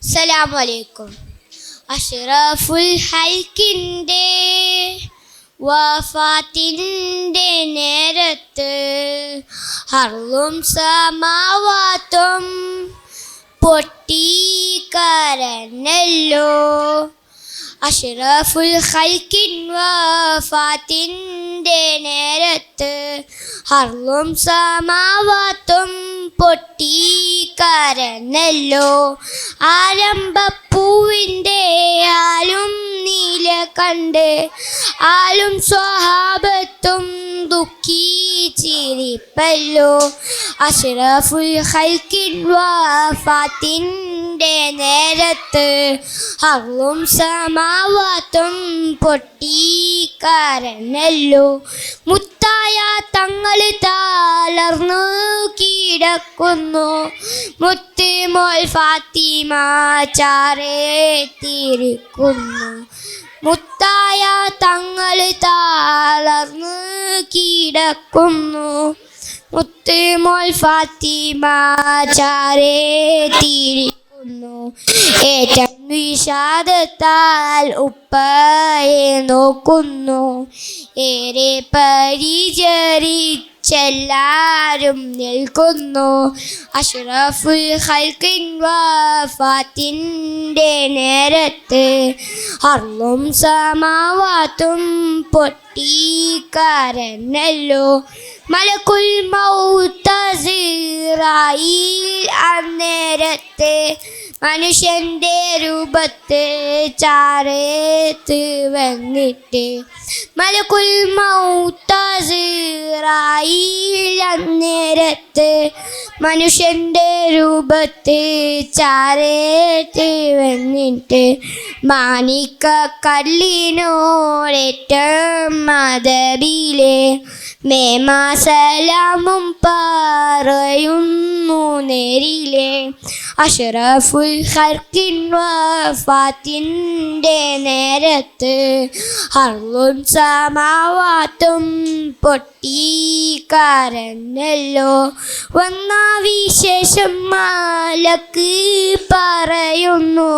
അസ്സലാമു അലൈക്കും. അഷ്റഫുൽ ഹൽക്കിൻ്റെ വഫാത്തിൻ്റെ നേരത്ത് അർളും സമാവാത്തും പൊട്ടിക്കരഞ്ഞല്ലോ. അഷ്റഫുൽ ഹൽക്കിൻ വഫാത്തിൻ്റെ നേരത്ത് അർളും സമാവാത്തും പൊട്ടിക്കരഞ്ഞല്ലോ. ആരംഭപ്പൂവിൻ്റെ ആലും നീല കണ്ട് ആലും സ്വഹാബത്തും ദുഃഖിച്ചിരിപ്പല്ലോ. അഷ്റഫുൽ ഹൽക്കിൻ വഫാത്തിൻ്റെ നേരത്ത് അർളും സമാവാത്തും പൊട്ടിക്കരഞ്ഞല്ലോ. മുത്തായ തങ്ങൾ തളർന്നു കിടക്കുന്നു. മുത്ത് മോൾ ഫാത്തിമ ചാരേത്തിരിക്കുന്നു. മുത്തായ തങ്ങൾ തളർന്നു കിടക്കുന്നു. മുത്ത് മോൾ ഫാത്തിമ ചാരേത്തിരിക്കുന്നു. ഏറ്റം വിഷാദത്താൽ ഉപ്പയെ നോക്കുന്നു. ഏറെ പരിചരിച്ചെല്ലാരും നിൽക്കുന്നു. അഷ്റഫുൽ ഹൽക്കിൻ വഫാത്തിൻ്റെ നേരത്ത് അർളും സമാവാത്തും പൊട്ടിക്കരഞ്ഞല്ലോ. മലക്കുൽ മൗത്ത് അസ്റായീൽ അന്നേരത്ത് മനുഷ്യൻ്റെ രൂപത്ത് ചാരത്ത് വന്നിട്ട്. മലക്കുൽ മൗത്ത് അസ്റായീൽ അന്നേരത്ത് മനുഷ്യൻ്റെ രൂപത്ത് ചാരത്ത് വന്നിട്ട്. മാണിക്ക കല്ലിനോടേറ്റം മദബിലെ മേമാസലാമും പറയുന്നു നേരിലെ. അഷ്റഫുൽ ഹൽക്കിൻ വഫാത്തിൻ്റെ നേരത്ത് അർളും സമാവാത്തും പൊട്ടിക്കരഞ്ഞല്ലോ. വന്ന വിശേഷം മലക്ക് പറയുന്നു.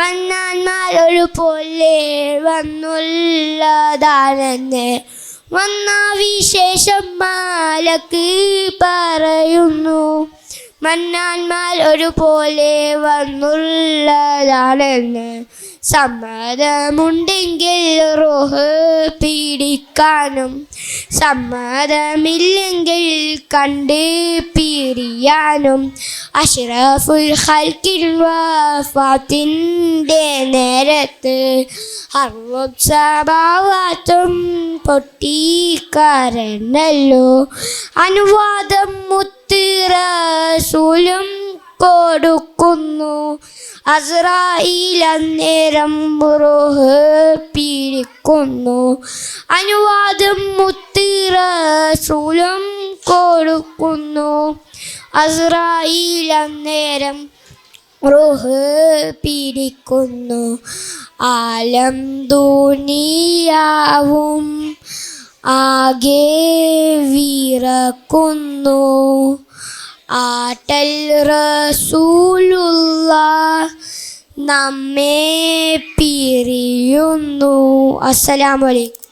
മന്നാന്മാർ ഒരു പോലെ വന്നുള്ളതാണെന്ന്. വന്ന വിശേഷം മലക്ക് പറയുന്നു. മന്നാന്മാർ ഒരുപോലെ വന്നുള്ളതാണെന്ന്. സമ്മതമുണ്ടെങ്കിൽ റൂഹ് പിടിക്കാനും സമ്മതമില്ലെങ്കിൽ കണ്ട് പിരിയാനും. അഷ്റഫുൽ ഹൽക്കിൻ വഫാത്തിൻ്റെ നേരത്ത് അർളും സമാവാത്തും പൊട്ടിക്കരഞ്ഞല്ലോ. അനുവാദം മുത്ത് റസൂലും കൊടുക്കുന്നു. അസ്റായീൽ അന്നേരം റൂഹ് പിടിക്കുന്നു. അനുവാദം മുത്ത് റസൂലും കൊടുക്കുന്നു. അസ്റായീൽ അന്നേരം റൂഹ് പിടിക്കുന്നു. ആലം ദുനിയാവും ആകെ വിറക്കുന്നു. ആട്ടൽ റസൂലുള്ളാഹ് നമ്മെ പിരിയുന്നു. അസ്സലാമു അലൈക്കും.